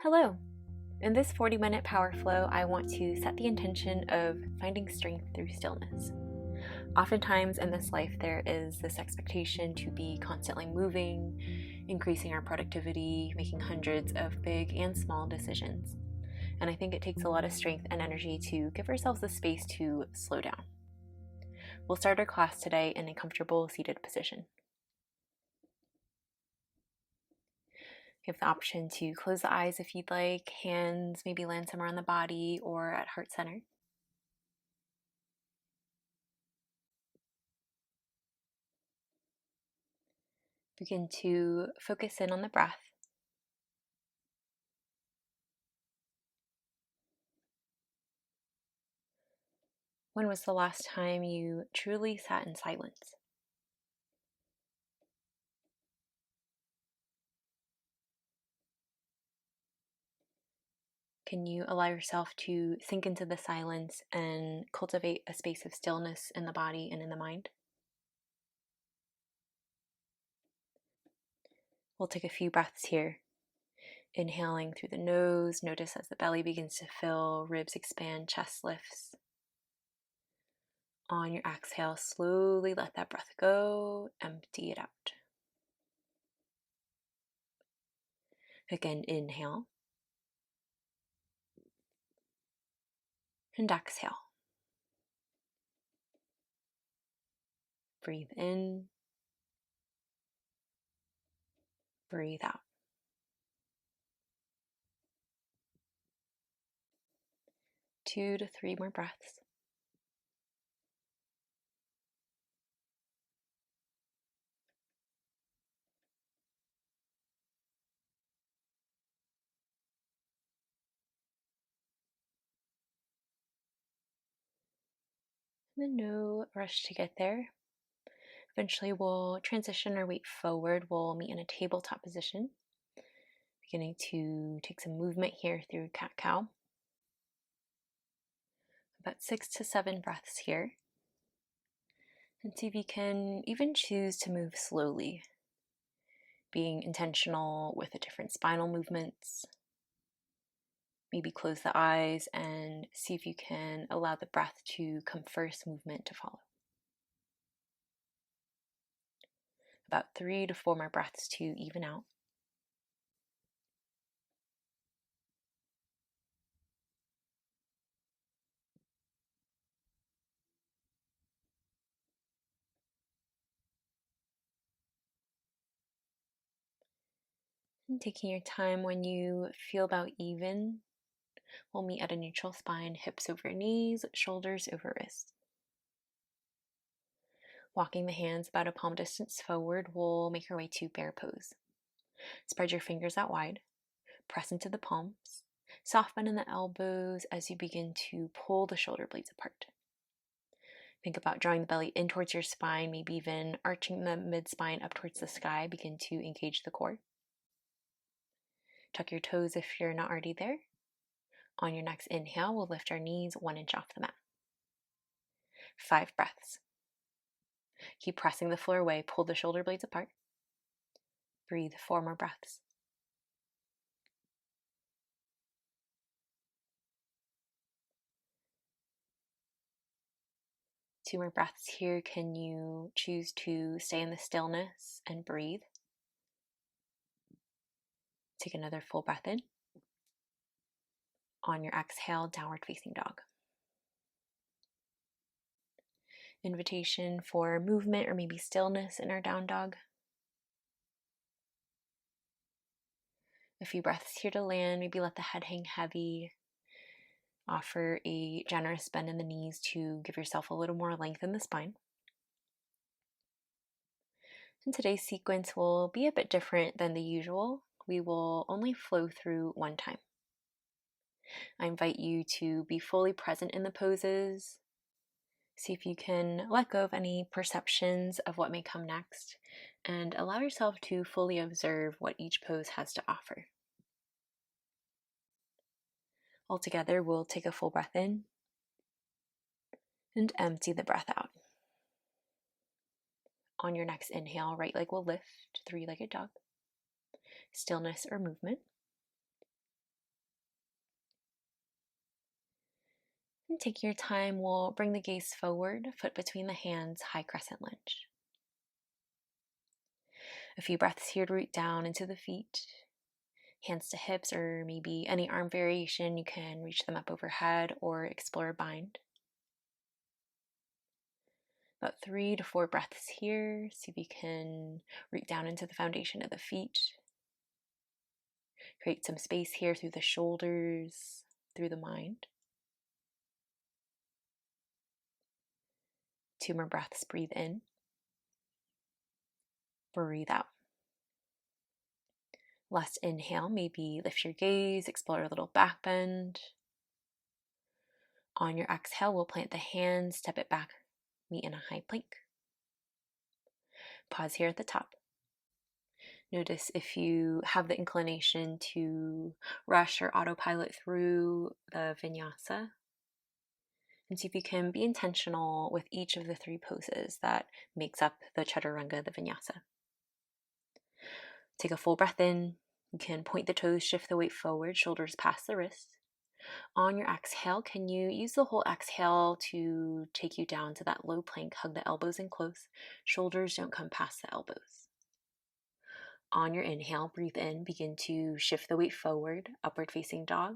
Hello! In this 40-minute power flow, I want to set the intention of finding strength through stillness. Oftentimes in this life, there is this expectation to be constantly moving, increasing our productivity, making hundreds of big and small decisions. And I think it takes a lot of strength and energy to give ourselves the space to slow down. We'll start our class today in a comfortable seated position. You have the option to close the eyes if you'd like, hands maybe land somewhere on the body or at heart center. Begin to focus in on the breath. When was the last time you truly sat in silence? Can you allow yourself to sink into the silence and cultivate a space of stillness in the body and in the mind? We'll take a few breaths here. Inhaling through the nose, notice as the belly begins to fill, ribs expand, chest lifts. On your exhale, slowly let that breath go, empty it out. Again, inhale and exhale. Breathe in, breathe out. 2 to 3 more breaths. And then no rush to get there. Eventually we'll transition our weight forward. We'll meet in a tabletop position. Beginning to take some movement here through cat-cow. About 6 to 7 breaths here. And see if you can even choose to move slowly, being intentional with the different spinal movements. Maybe close the eyes and see if you can allow the breath to come first, movement to follow. About 3 to 4 more breaths to even out. And taking your time, when you feel about even, we'll meet at a neutral spine, hips over knees, shoulders over wrists. Walking the hands about a palm distance forward, we'll make our way to bear pose. Spread your fingers out wide, press into the palms, soft bend in the elbows as you begin to pull the shoulder blades apart. Think about drawing the belly in towards your spine, maybe even arching the mid-spine up towards the sky. Begin to engage the core. Tuck your toes if you're not already there. On your next inhale, we'll lift our knees 1 inch off the mat. 5 breaths. Keep pressing the floor away, pull the shoulder blades apart. Breathe 4 more breaths. Two more breaths here. Can you choose to stay in the stillness and breathe? Take another full breath in. On your exhale, downward facing dog. Invitation for movement or maybe stillness in our down dog. A few breaths here to land. Maybe let the head hang heavy. Offer a generous bend in the knees to give yourself a little more length in the spine. And today's sequence will be a bit different than the usual. We will only flow through 1 time. I invite you to be fully present in the poses. See if you can let go of any perceptions of what may come next and allow yourself to fully observe what each pose has to offer. Altogether, we'll take a full breath in and empty the breath out. On your next inhale, right leg will lift, 3-legged dog. Stillness or movement. And take your time. We'll bring the gaze forward, foot between the hands, high crescent lunge. A few breaths here to root down into the feet, hands to hips, or maybe any arm variation. You can reach them up overhead or explore a bind. About 3 to 4 breaths here. See if you can root down into the foundation of the feet. Create some space here through the shoulders, through the mind. 2 more breaths. Breathe in. Breathe out. Last inhale, maybe lift your gaze, explore a little back bend. On your exhale, we'll plant the hands, step it back, meet in a high plank. Pause here at the top. Notice if you have the inclination to rush or autopilot through the vinyasa. And see if you can be intentional with each of the 3 poses that makes up the chaturanga, the vinyasa. Take a full breath in. You can point the toes, shift the weight forward, shoulders past the wrists. On your exhale, can you use the whole exhale to take you down to that low plank? Hug the elbows in close. Shoulders don't come past the elbows. On your inhale, breathe in. Begin to shift the weight forward, upward facing dog.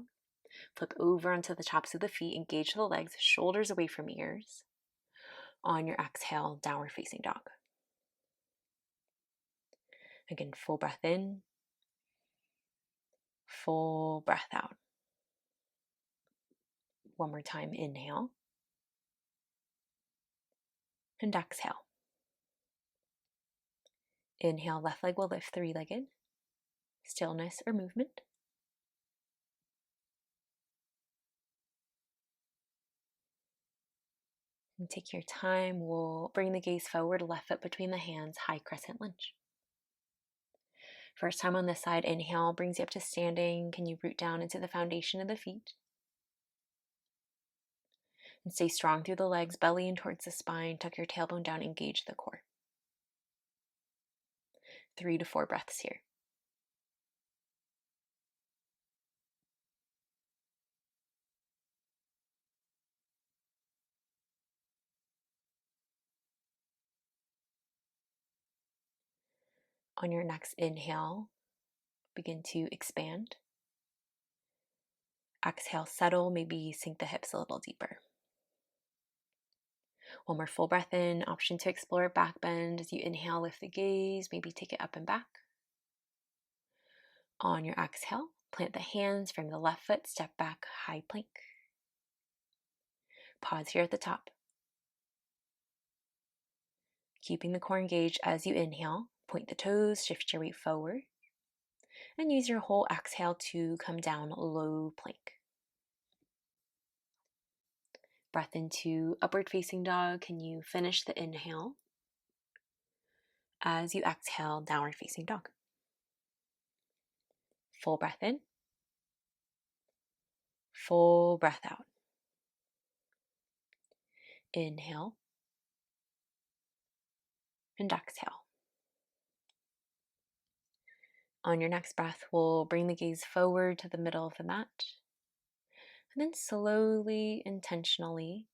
Flip over onto the tops of the feet. Engage the legs, shoulders away from ears. On your exhale, downward facing dog. Again, full breath in. Full breath out. One more time, inhale. And exhale. Inhale, left leg will lift, 3-legged. Stillness or movement. And take your time. We'll bring the gaze forward, left foot between the hands, high crescent lunge. First time on this side, inhale brings you up to standing. Can you root down into the foundation of the feet? And stay strong through the legs, belly in towards the spine. Tuck your tailbone down, engage the core. 3 to 4 breaths here. On your next inhale, begin to expand. Exhale, settle, maybe sink the hips a little deeper. One more full breath in, option to explore back bend. As you inhale, lift the gaze, maybe take it up and back. On your exhale, plant the hands, frame the left foot, step back, high plank. Pause here at the top. Keeping the core engaged as you inhale, point the toes, shift your weight forward, and use your whole exhale to come down low plank. Breath into upward facing dog. Can you finish the inhale? As you exhale, downward facing dog. Full breath in. Full breath out. Inhale. And exhale. On your next breath, we'll bring the gaze forward to the middle of the mat. And then slowly, intentionally,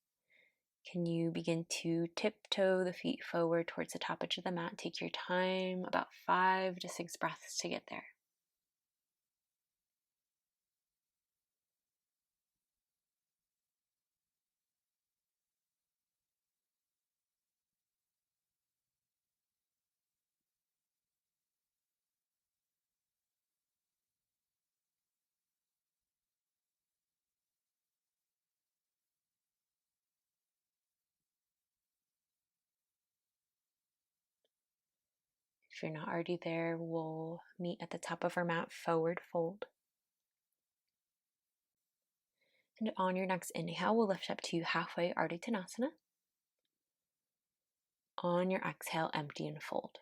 can you begin to tiptoe the feet forward towards the top edge of the mat? Take your time, about 5 to 6 breaths to get there. If you're not already there, we'll meet at the top of our mat, forward fold. And on your next inhale, we'll lift up to halfway Ardha Uttanasana. On your exhale, empty and fold.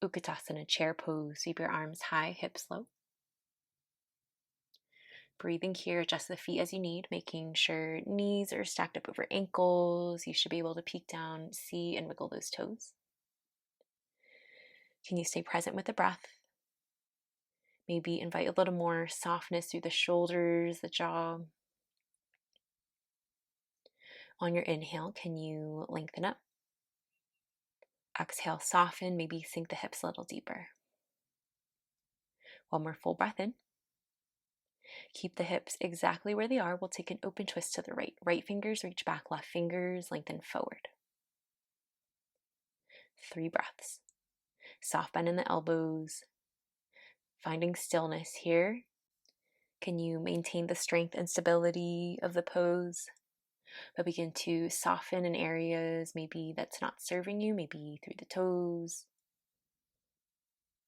Utkatasana, chair pose. Sweep your arms high, hips low. Breathing here, adjust the feet as you need, making sure knees are stacked up over ankles. You should be able to peek down, see, and wiggle those toes. Can you stay present with the breath? Maybe invite a little more softness through the shoulders, the jaw. On your inhale, can you lengthen up? Exhale, soften, maybe sink the hips a little deeper. One more full breath in. Keep the hips exactly where they are. We'll take an open twist to the right. Right fingers reach back, left fingers lengthen forward. 3 breaths. Soft bend in the elbows. Finding stillness here. Can you maintain the strength and stability of the pose? But begin to soften in areas maybe that's not serving you, maybe through the toes,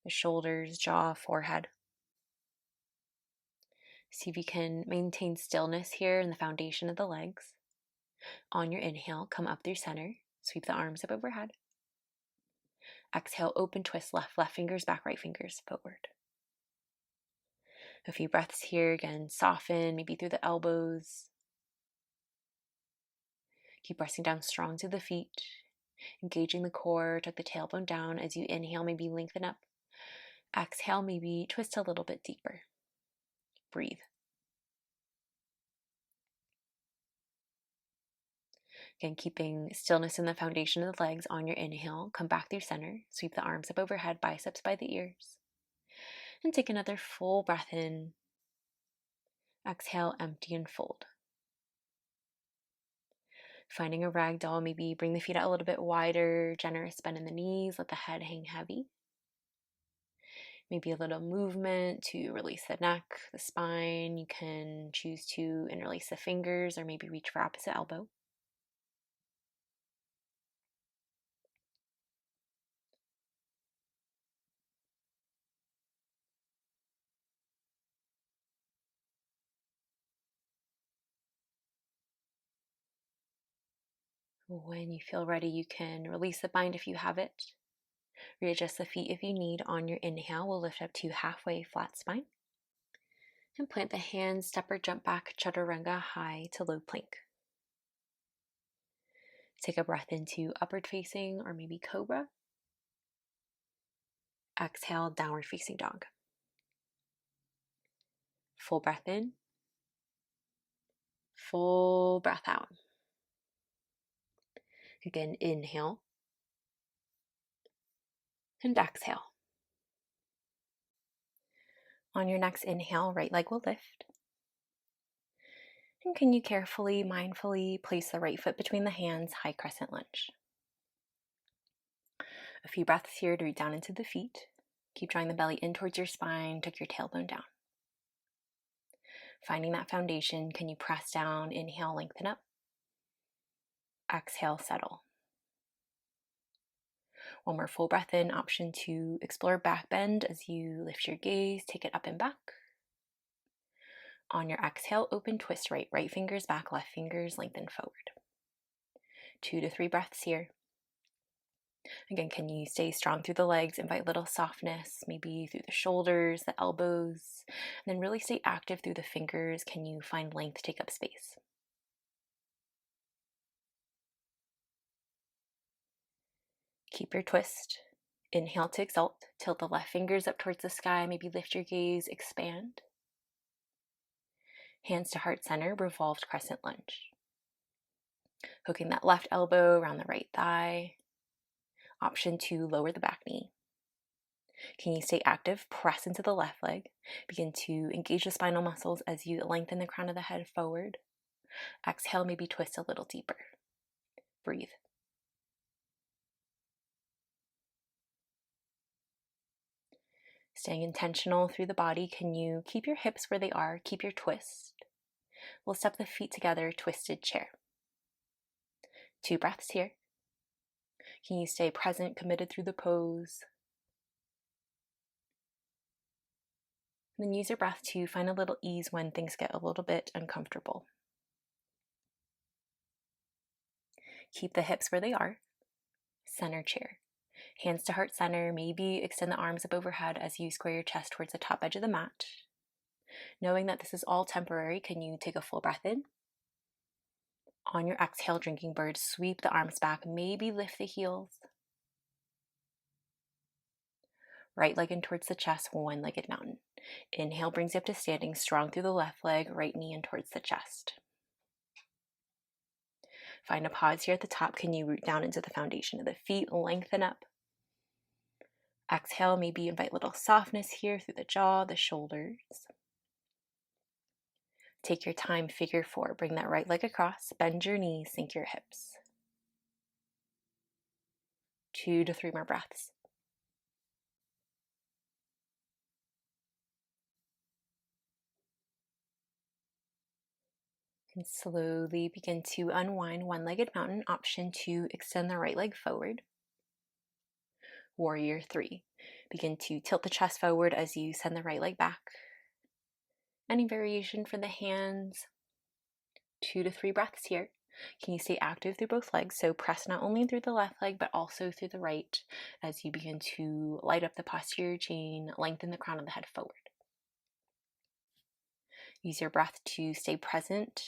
the shoulders, jaw, forehead. See if you can maintain stillness here in the foundation of the legs. On your inhale, come up through center. Sweep the arms up overhead. Exhale, open twist left fingers back, right fingers forward. A few breaths here. Again, soften, maybe through the elbows. Keep pressing down strong to the feet. Engaging the core, tuck the tailbone down. As you inhale, maybe lengthen up. Exhale, maybe twist a little bit deeper. Breathe. Again, keeping stillness in the foundation of the legs. On your inhale, come back through center. Sweep the arms up overhead, biceps by the ears. And take another full breath in. Exhale, empty and fold. Finding a ragdoll, maybe bring the feet out a little bit wider, generous bend in the knees, let the head hang heavy. Maybe a little movement to release the neck, the spine. You can choose to interlace the fingers or maybe reach for opposite elbow. When you feel ready, you can release the bind if you have it. Readjust the feet if you need. On your inhale, we'll lift up to halfway flat spine. And plant the hands, step or jump back, chaturanga, high to low plank. Take a breath into upward facing or maybe cobra. Exhale, downward facing dog. Full breath in. Full breath out. Again, inhale. And exhale. On your next inhale, right leg will lift. And can you carefully, mindfully place the right foot between the hands, high crescent lunge. A few breaths here to root down into the feet. Keep drawing the belly in towards your spine, tuck your tailbone down. Finding that foundation, can you press down, inhale, lengthen up. Exhale, settle. One more full breath in, option to explore back bend as you lift your gaze, take it up and back. On your exhale, open twist right fingers back, left fingers lengthen forward. 2 to 3 breaths here. Again, can you stay strong through the legs, invite little softness, maybe through the shoulders, the elbows, and then really stay active through the fingers. Can you find length, take up space? Keep your twist. Inhale to exalt, tilt the left fingers up towards the sky, maybe lift your gaze, expand. Hands to heart center, revolved crescent lunge. Hooking that left elbow around the right thigh. Option to lower the back knee. Can you stay active? Press into the left leg. Begin to engage the spinal muscles as you lengthen the crown of the head forward. Exhale, maybe twist a little deeper. Breathe. Staying intentional through the body, can you keep your hips where they are? Keep your twist. We'll step the feet together, twisted chair. 2 breaths here. Can you stay present, committed through the pose? And then use your breath to find a little ease when things get a little bit uncomfortable. Keep the hips where they are. Center chair. Hands to heart center. Maybe extend the arms up overhead as you square your chest towards the top edge of the mat. Knowing that this is all temporary, can you take a full breath in? On your exhale, drinking bird, sweep the arms back. Maybe lift the heels. Right leg in towards the chest, one-legged mountain. Inhale brings you up to standing, strong through the left leg, right knee in towards the chest. Find a pause here at the top. Can you root down into the foundation of the feet, lengthen up? Exhale, maybe invite a little softness here through the jaw, the shoulders. Take your time, figure four. Bring that right leg across, bend your knees, sink your hips. 2 to 3 more breaths. And slowly begin to unwind one-legged mountain. Option 2, extend the right leg forward. Warrior 3. Begin to tilt the chest forward as you send the right leg back. Any variation for the hands? 2 to 3 breaths here. Can you stay active through both legs? So press not only through the left leg, but also through the right as you begin to light up the posterior chain, lengthen the crown of the head forward. Use your breath to stay present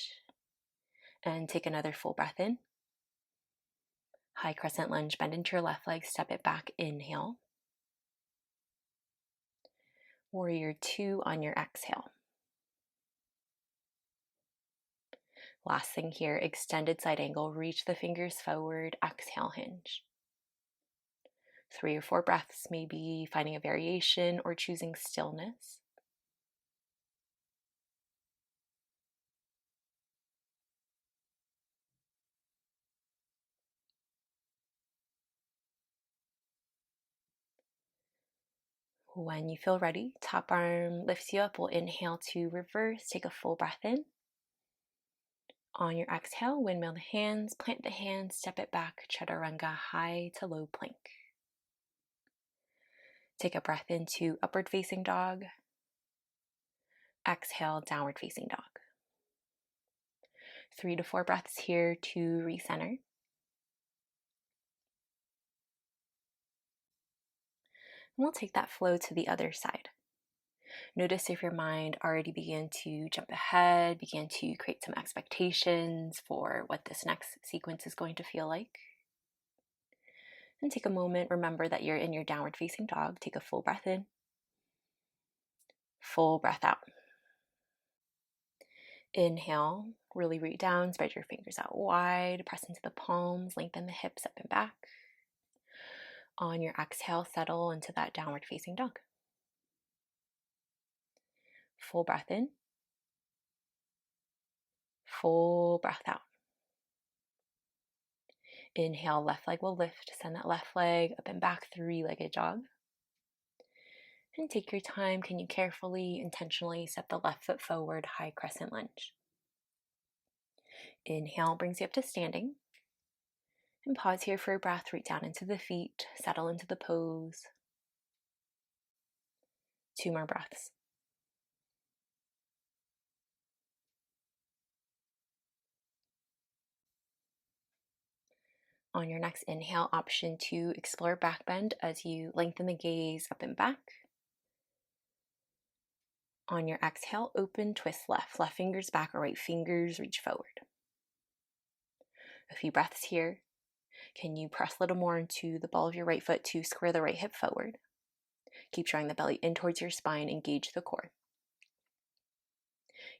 and take another full breath in. High crescent lunge, bend into your left leg, step it back, inhale. Warrior 2 on your exhale. Last thing here, extended side angle, reach the fingers forward, exhale, hinge. 3 or 4 breaths, maybe finding a variation or choosing stillness. When you feel ready, top arm lifts you up. We'll inhale to reverse, take a full breath in. On your exhale, windmill the hands, plant the hands, step it back, chaturanga, high to low plank. Take a breath into upward facing dog. Exhale, downward facing dog. 3 to 4 breaths here to recenter. And we'll take that flow to the other side. Notice if your mind already began to jump ahead, began to create some expectations for what this next sequence is going to feel like. And take a moment, remember that you're in your downward facing dog. Take a full breath in, full breath out. Inhale, really root down, spread your fingers out wide, press into the palms, lengthen the hips up and back. On your exhale, settle into that downward facing dog. Full breath in, full breath out. Inhale, left leg will lift, send that left leg up and back, 3-legged dog. And take your time, can you carefully, intentionally step the left foot forward, high crescent lunge. Inhale brings you up to standing. And pause here for a breath, root down into the feet, settle into the pose. 2 more breaths. On your next inhale, option 2, explore back bend as you lengthen the gaze up and back. On your exhale, open twist left. Left fingers back or right fingers reach forward. A few breaths here. Can you press a little more into the ball of your right foot to square the right hip forward? Keep drawing the belly in towards your spine, engage the core.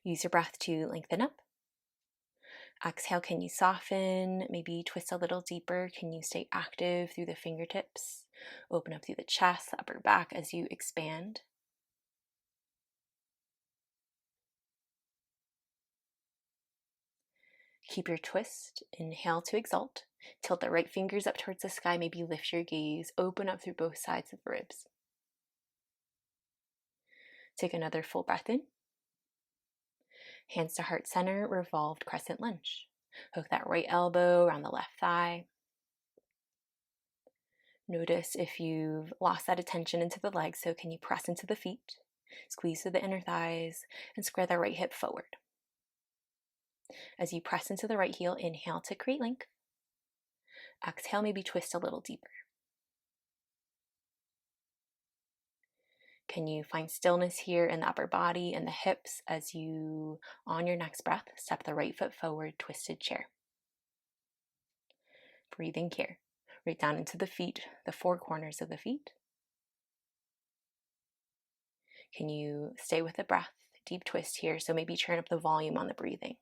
Use your breath to lengthen up. Exhale, can you soften, maybe twist a little deeper? Can you stay active through the fingertips? Open up through the chest, the upper back as you expand. Keep your twist. Inhale to exalt. Tilt the right fingers up towards the sky. Maybe lift your gaze. Open up through both sides of the ribs. Take another full breath in. Hands to heart center, revolved crescent lunge. Hook that right elbow around the left thigh. Notice if you've lost that attention into the legs, so can you press into the feet, squeeze through the inner thighs, and square the right hip forward. As you press into the right heel, inhale to create length. Exhale, maybe twist a little deeper. Can you find stillness here in the upper body and the hips as you, on your next breath, step the right foot forward, twisted chair. Breathing here. Right down into the feet, the 4 corners of the feet. Can you stay with the breath? Deep twist here, so maybe turn up the volume on the breathing.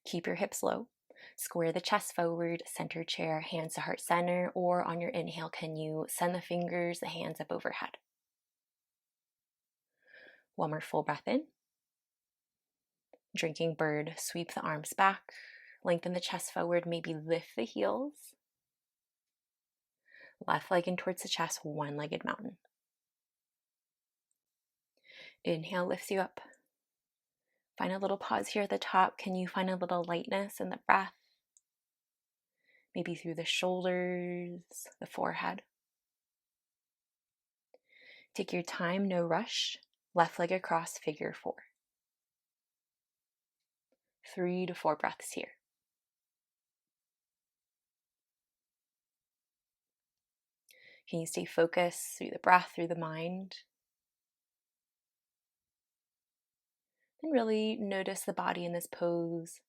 Keep your hips low. Square the chest forward, center chair, hands to heart center, or on your inhale, can you send the fingers, the hands up overhead? One more full breath in. Drinking bird, sweep the arms back, lengthen the chest forward, maybe lift the heels. Left leg in towards the chest, one-legged mountain. Inhale lifts you up. Find a little pause here at the top. Can you find a little lightness in the breath? Maybe through the shoulders, the forehead. Take your time, no rush. Left leg across, figure 4. 3 to 4 breaths here. Can you stay focused through the breath, through the mind? And really notice the body in this pose.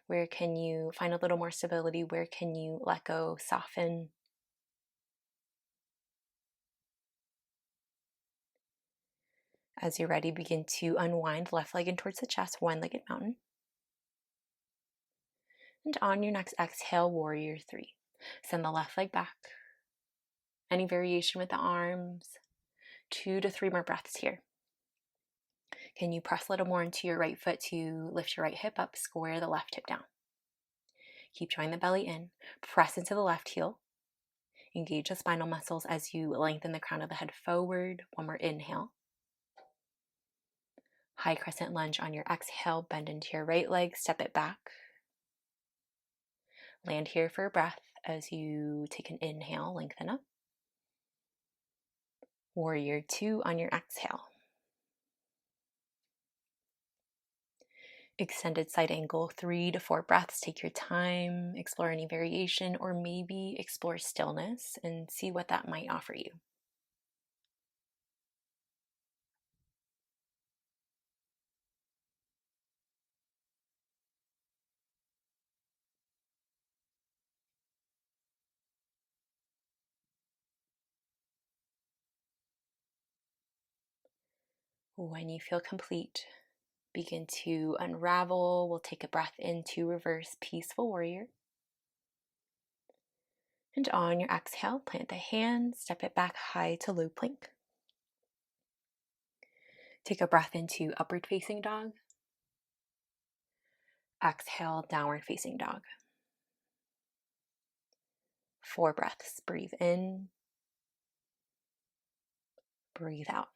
Where can you find a little more stability? Where can you let go, soften? As you're ready, begin to unwind left leg in towards the chest, one-legged mountain. And on your next exhale, warrior 3. Send the left leg back. Any variation with the arms. 2 to 3 more breaths here. Can you press a little more into your right foot to lift your right hip up, square the left hip down. Keep drawing the belly in. Press into the left heel. Engage the spinal muscles as you lengthen the crown of the head forward. One more inhale. High crescent lunge on your exhale. Bend into your right leg. Step it back. Land here for a breath as you take an inhale. Lengthen up. Warrior 2 on your exhale. Extended side angle, 3 to 4 breaths. Take your time, explore any variation, or maybe explore stillness and see what that might offer you. When you feel complete, begin to unravel. We'll take a breath into reverse peaceful warrior. And on your exhale, plant the hand, step it back high to low plank. Take a breath into upward facing dog. Exhale, downward facing dog. 4 breaths. Breathe in. Breathe out.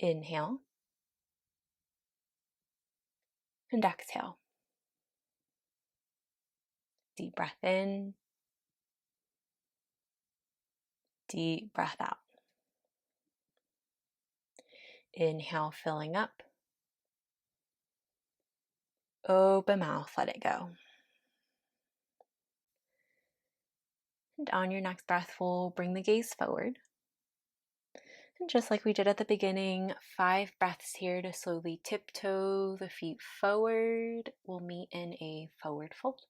Inhale. And exhale. Deep breath in. Deep breath out. Inhale, filling up. Open mouth, let it go. And on your next breath, we'll bring the gaze forward. And just like we did at the beginning, 5 breaths here to slowly tiptoe the feet forward. We'll meet in a forward fold.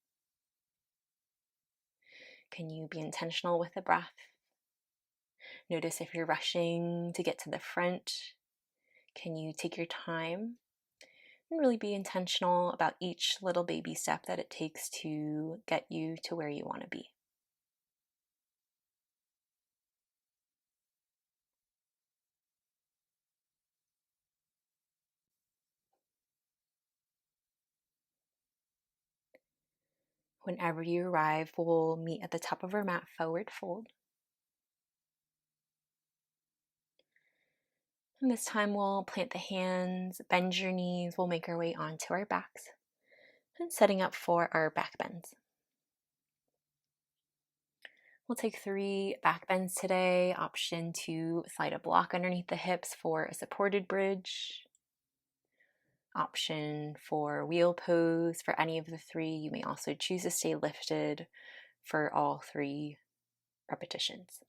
Can you be intentional with the breath? Notice if you're rushing to get to the front. Can you take your time and really be intentional about each little baby step that it takes to get you to where you want to be? Whenever you arrive, we'll meet at the top of our mat, forward fold. And this time we'll plant the hands, bend your knees, we'll make our way onto our backs. And setting up for our back bends. We'll take 3 back bends today. Option to slide a block underneath the hips for a supported bridge. Option for wheel pose for any of the 3. You may also choose to stay lifted for all 3 repetitions.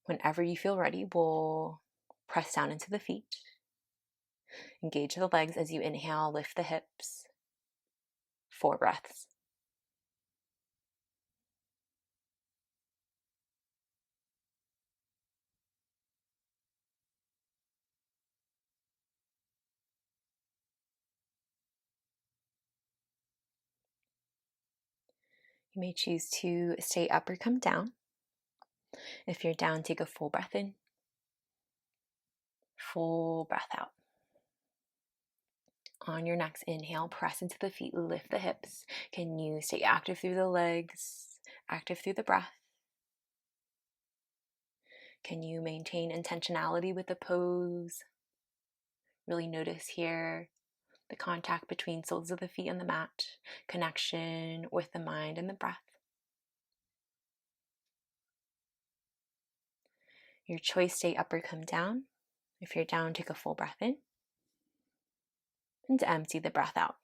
Whenever you feel ready, we'll press down into the feet. Engage the legs as you inhale, lift the hips. 4 breaths. You may choose to stay up or come down. If you're down, take a full breath in, full breath out. On your next inhale, press into the feet, lift the hips. Can you stay active through the legs, active through the breath? Can you maintain intentionality with the pose? Really notice here the contact between soles of the feet and the mat, connection with the mind and the breath. Your choice, stay up or come down. If you're down, take a full breath in and empty the breath out.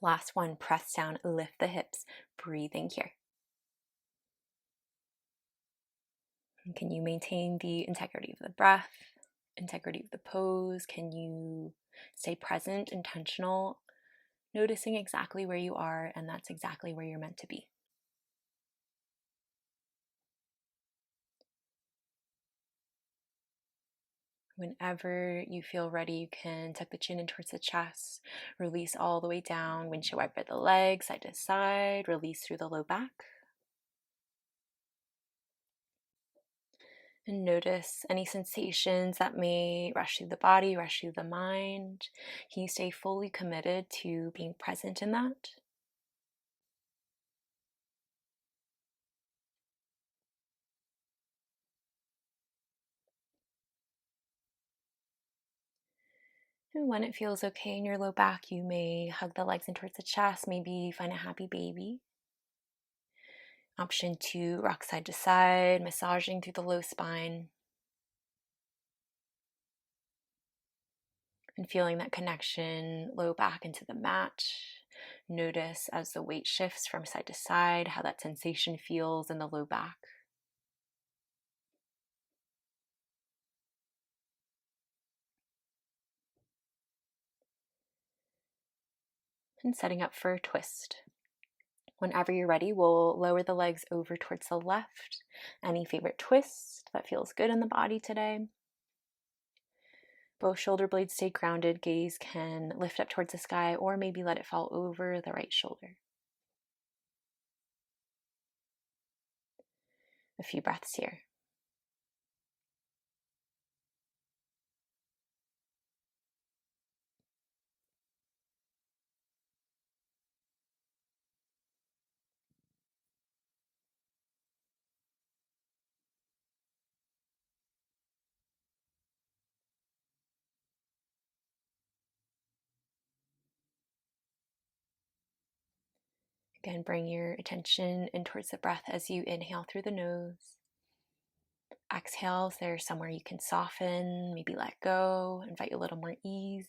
Last one, press down, lift the hips, breathing here. And can you maintain the integrity of the breath, integrity of the pose? Can you stay present, intentional, noticing exactly where you are, and that's exactly where you're meant to be. Whenever you feel ready, you can tuck the chin in towards the chest, release all the way down, windshield wiper the legs side to side, release through the low back. And notice any sensations that may rush through the body, rush through the mind. Can you stay fully committed to being present in that? And when it feels okay in your low back, you may hug the legs in towards the chest, maybe find a happy baby. Option 2, rock side to side, massaging through the low spine. And feeling that connection low back into the mat. Notice as the weight shifts from side to side, how that sensation feels in the low back. And setting up for a twist. Whenever you're ready, we'll lower the legs over towards the left. Any favorite twist that feels good in the body today? Both shoulder blades stay grounded. Gaze can lift up towards the sky or maybe let it fall over the right shoulder. A few breaths here. Again, bring your attention in towards the breath as you inhale through the nose. Exhale, if there's somewhere you can soften, maybe let go, invite a little more ease.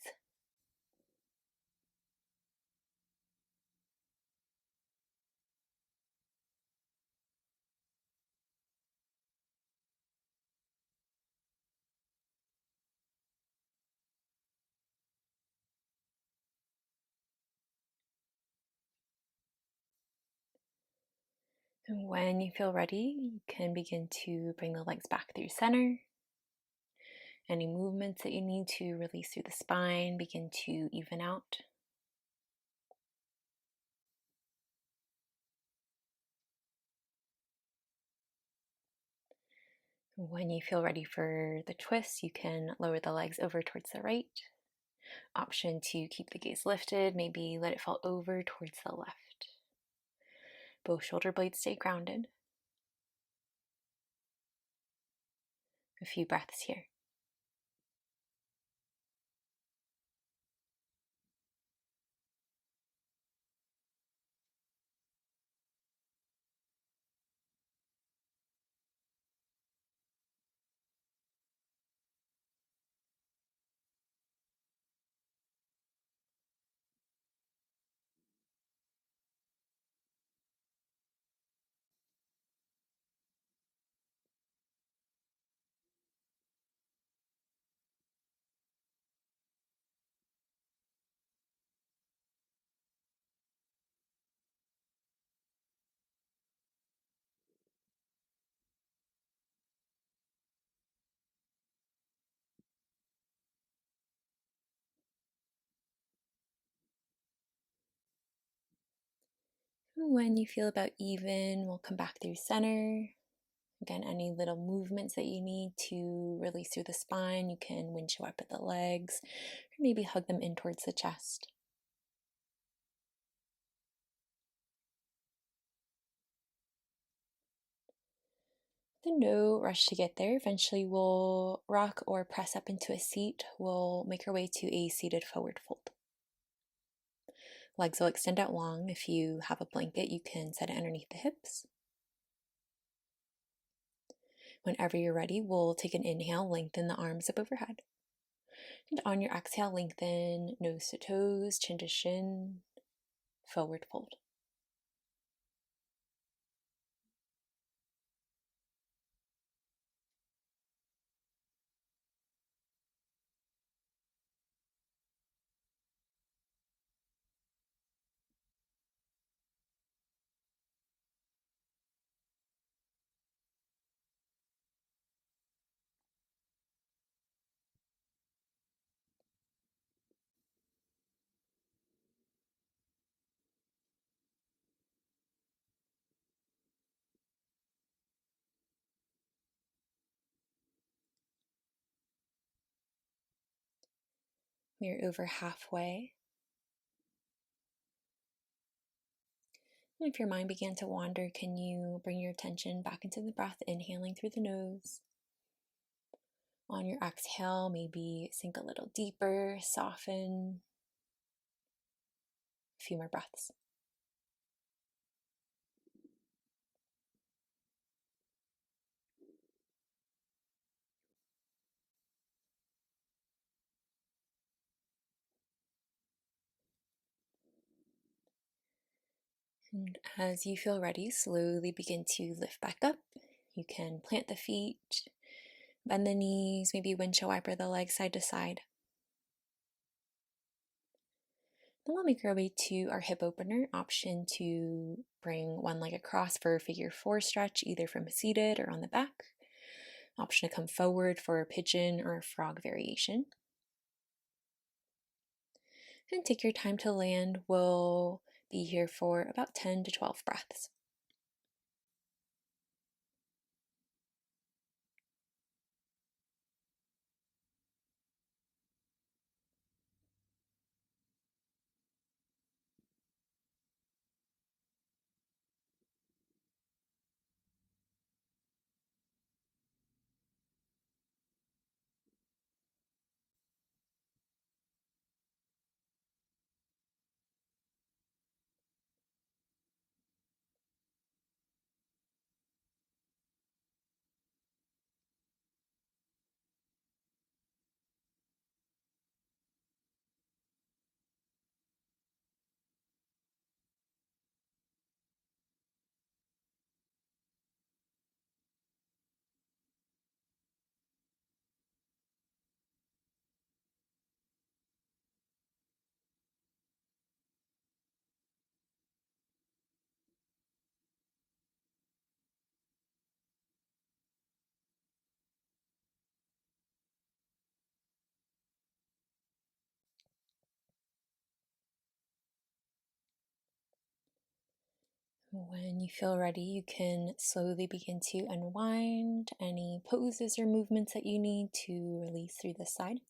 And when you feel ready, you can begin to bring the legs back through center. Any movements that you need to release through the spine, begin to even out. When you feel ready for the twist, you can lower the legs over towards the right. Option to keep the gaze lifted, maybe let it fall over towards the left. Both shoulder blades stay grounded. A few breaths here. When you feel about even, we'll come back through center. Again, any little movements that you need to release through the spine, you can windshield up at the legs, or maybe hug them in towards the chest. No rush to get there. Eventually, we'll rock or press up into a seat. We'll make our way to a seated forward fold. Legs will extend out long. If you have a blanket, you can set it underneath the hips. Whenever you're ready, we'll take an inhale, lengthen the arms up overhead. And on your exhale, lengthen nose to toes, chin to shin, forward fold. We're over halfway. And if your mind began to wander, can you bring your attention back into the breath, inhaling through the nose? On your exhale, maybe sink a little deeper, soften. A few more breaths. And as you feel ready, slowly begin to lift back up. You can plant the feet, bend the knees, maybe windshield wiper the legs side to side. Then we'll make our way to our hip opener, option to bring one leg across for a figure four stretch, either from seated or on the back. Option to come forward for a pigeon or a frog variation. And take your time to land. We'll be here for about 10 to 12 breaths. When you feel ready, you can slowly begin to unwind any poses or movements that you need to release through the side.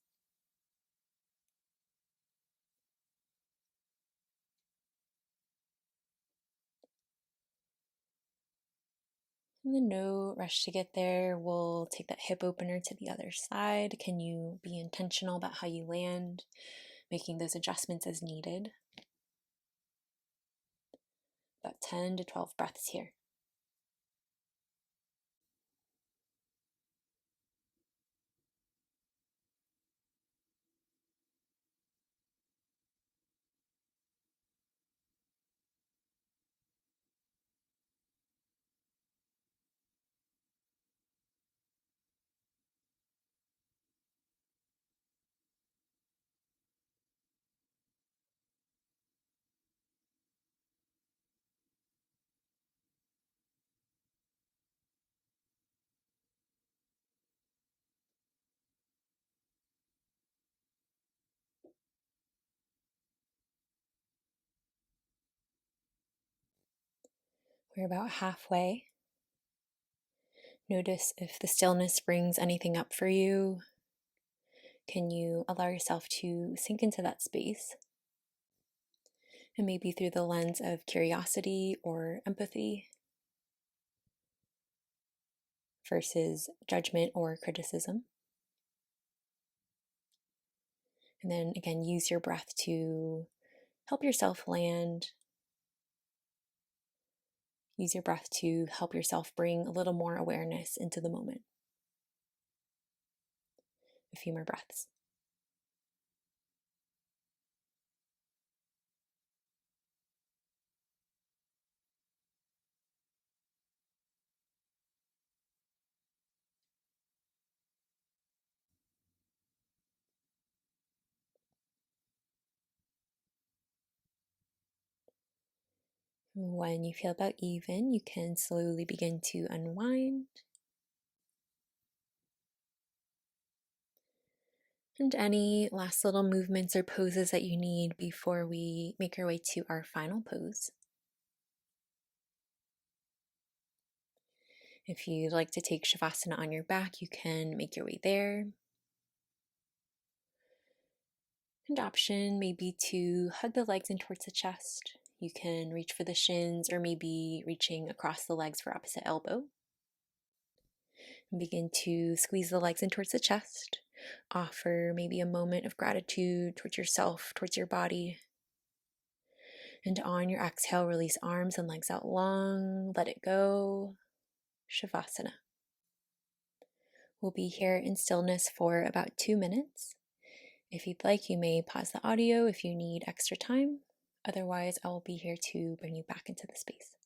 And then no rush to get there. We'll take that hip opener to the other side. Can you be intentional about how you land, making those adjustments as needed? About 10 to 12 breaths here. We're about halfway. Notice if the stillness brings anything up for you. Can you allow yourself to sink into that space? And maybe through the lens of curiosity or empathy versus judgment or criticism. And then again, use your breath to help yourself land. Use your breath to help yourself bring a little more awareness into the moment. A few more breaths. When you feel about even, you can slowly begin to unwind. And any last little movements or poses that you need before we make our way to our final pose. If you'd like to take Shavasana on your back, you can make your way there. And option may be to hug the legs in towards the chest. You can reach for the shins or maybe reaching across the legs for opposite elbow. And begin to squeeze the legs in towards the chest. Offer maybe a moment of gratitude towards yourself, towards your body. And on your exhale, release arms and legs out long. Let it go. Shavasana. We'll be here in stillness for about 2 minutes. If you'd like, you may pause the audio if you need extra time. Otherwise, I will be here to bring you back into the space.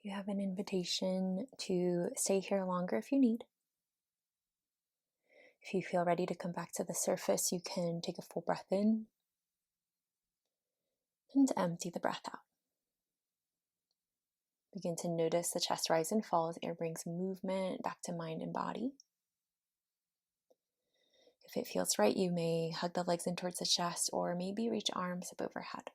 You have an invitation to stay here longer if you need. If you feel ready to come back to the surface, you can take a full breath in and empty the breath out. Begin to notice the chest rise and fall as air brings movement back to mind and body. If it feels right, you may hug the legs in towards the chest or maybe reach arms up overhead.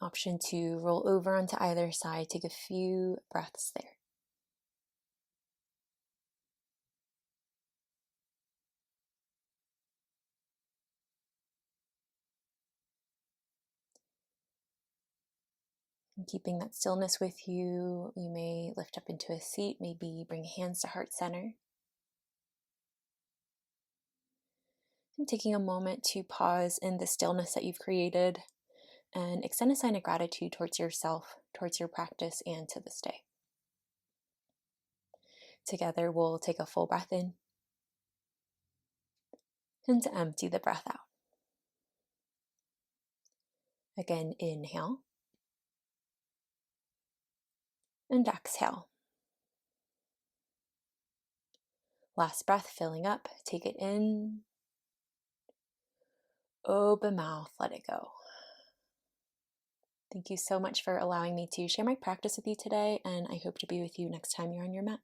Option to roll over onto either side. Take a few breaths there. And keeping that stillness with you, you may lift up into a seat, maybe bring hands to heart center. And taking a moment to pause in the stillness that you've created and extend a sign of gratitude towards yourself, towards your practice, and to this day. Together, we'll take a full breath in and empty the breath out. Again, inhale and exhale. Last breath, filling up. Take it in. Open mouth, let it go. Thank you so much for allowing me to share my practice with you today, and I hope to be with you next time you're on your mat.